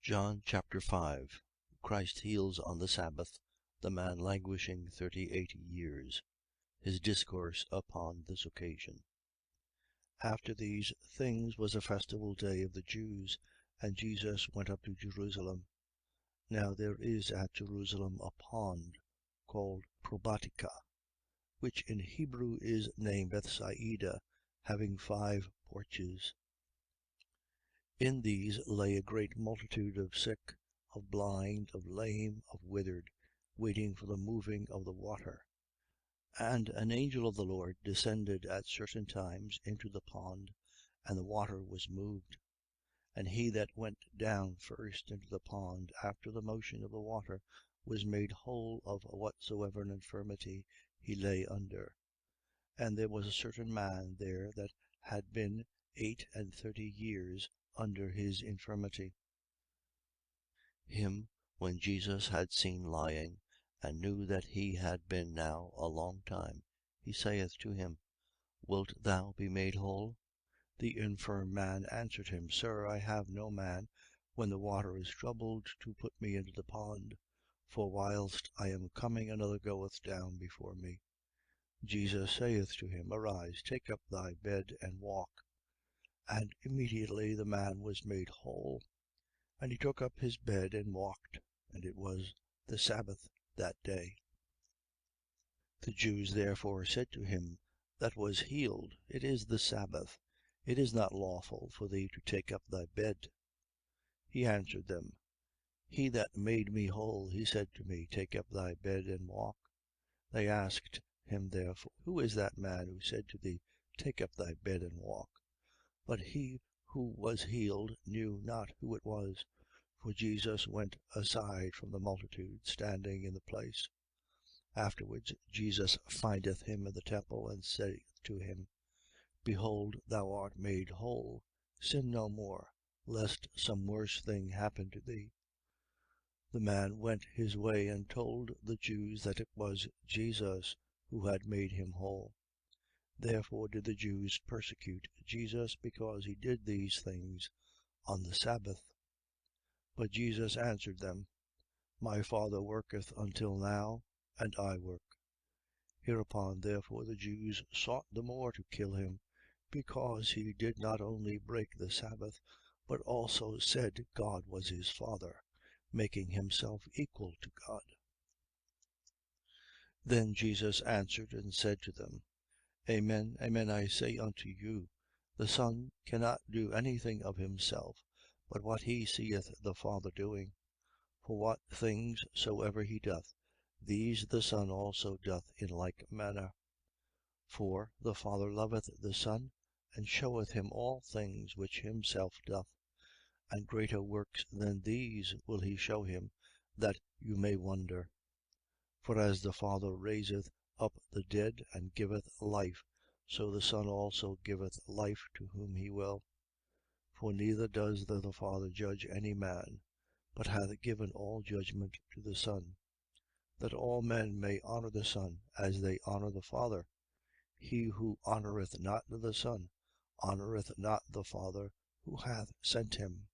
John chapter 5. Christ heals on the Sabbath the man languishing 38 years. His discourse upon this occasion. After these things was a festival day of the Jews, and Jesus went up to Jerusalem. Now there is at Jerusalem a pond called Probatica, which in Hebrew is named Bethsaida, having 5 porches. In these lay a great multitude of sick, of blind, of lame, of withered, waiting for the moving of the water. And an angel of the Lord descended at certain times into the pond, and the water was moved. And he that went down first into the pond after the motion of the water was made whole of whatsoever infirmity he lay under. And there was a certain man there that had been 38 years under his infirmity. Him when Jesus had seen lying, and knew that he had been now a long time, he saith to him, Wilt thou be made whole? The infirm man answered him, Sir, I have no man, when the water is troubled, to put me into the pond. For whilst I am coming, another goeth down before me. Jesus saith to him, Arise, take up thy bed, and walk. And immediately the man was made whole. And he took up his bed and walked. And it was the Sabbath that day. The Jews therefore said to him that was healed, It is the Sabbath. It is not lawful for thee to take up thy bed. He answered them, He that made me whole, he said to me, Take up thy bed and walk. They asked him therefore, Who is that man who said to thee, Take up thy bed and walk? But he who was healed knew not who it was, for Jesus went aside from the multitude, standing in the place. Afterwards Jesus findeth him in the temple, and saith to him, Behold, thou art made whole: sin no more, lest some worse thing happen to thee. The man went his way and told the Jews that it was Jesus who had made him whole. Therefore did the Jews persecute Jesus, because he did these things on the Sabbath. But Jesus answered them, My Father worketh until now, and I work. Hereupon therefore the Jews sought the more to kill him, because he did not only break the Sabbath, but also said God was his Father, making himself equal to God. Then Jesus answered and said to them, Amen, amen, I say unto you, the Son cannot do anything of himself, but what he seeth the Father doing. For what things soever he doth, these the Son also doth in like manner. For the Father loveth the Son, and sheweth him all things which himself doth. And greater works than these will he shew him, that you may wonder. For as the Father raiseth up the dead and giveth life, so the Son also giveth life to whom he will. For neither does the Father judge any man, but hath given all judgment to the Son, that all men may honour the Son as they honour the Father. He who honoureth not the Son honoureth not the Father who hath sent him.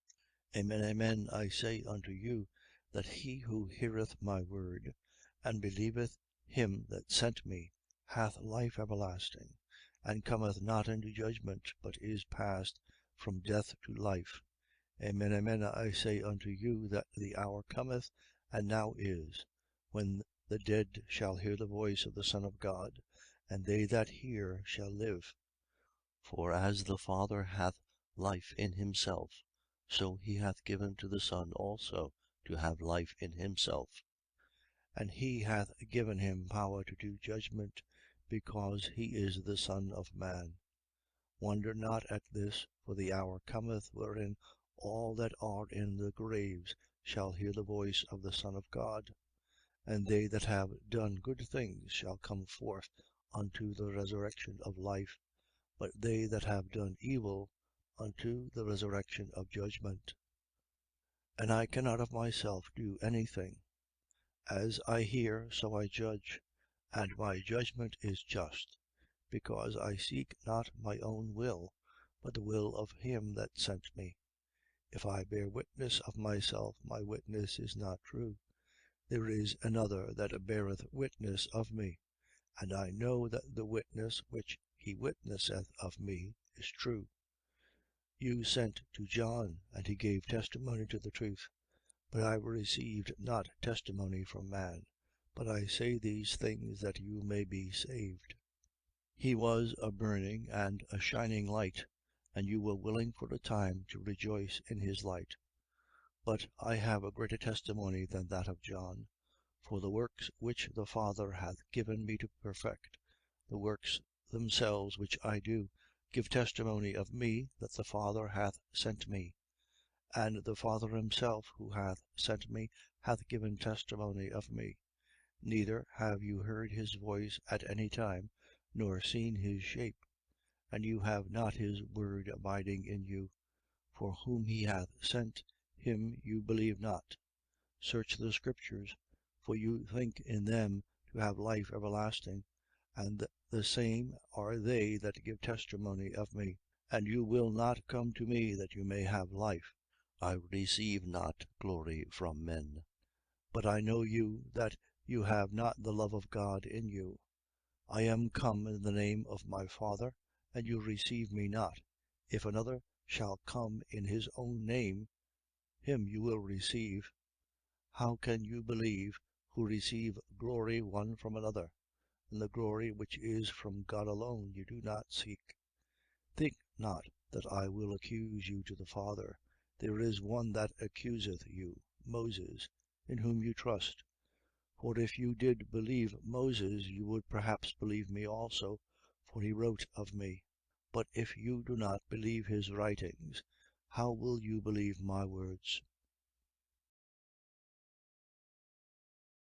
Amen, amen, I say unto you, that he who heareth my word, and believeth him that sent me, hath life everlasting, and cometh not into judgment, but is passed from death to life. Amen, amen, I say unto you, that the hour cometh, and now is, when the dead shall hear the voice of the Son of God, and they that hear shall live. For as the Father hath life in himself, so he hath given to the Son also to have life in himself. And he hath given him power to do judgment, because he is the Son of Man. Wonder not at this, for the hour cometh wherein all that are in the graves shall hear the voice of the Son of God. And they that have done good things shall come forth unto the resurrection of life, but they that have done evil unto the resurrection of judgment. And I cannot of myself do any thing. As I hear, so I judge, and my judgment is just, because I seek not my own will, but the will of him that sent me. If I bear witness of myself, my witness is not true. There is another that beareth witness of me, and I know that the witness which he witnesseth of me is true. You sent to John, and he gave testimony to the truth. But I received not testimony from man. But I say these things that you may be saved. He was a burning and a shining light, and you were willing for a time to rejoice in his light. But I have a greater testimony than that of John. For the works which the Father hath given me to perfect, the works themselves which I do, give testimony of me that the Father hath sent me. And the Father himself, who hath sent me, hath given testimony of me. Neither have you heard his voice at any time, nor seen his shape. And you have not his word abiding in you. For whom he hath sent, him you believe not. Search the scriptures, for you think in them to have life everlasting, and the same are they that give testimony of me. And you will not come to me that you may have life. I receive not glory from men. But I know you, that you have not the love of God in you. I am come in the name of my Father, and you receive me not. If another shall come in his own name, him you will receive. How can you believe, who receive glory one from another? And the glory which is from God alone you do not seek. Think not that I will accuse you to the Father. There is one that accuseth you, Moses, in whom you trust. For if you did believe Moses, you would perhaps believe me also, for he wrote of me. But if you do not believe his writings, how will you believe my words?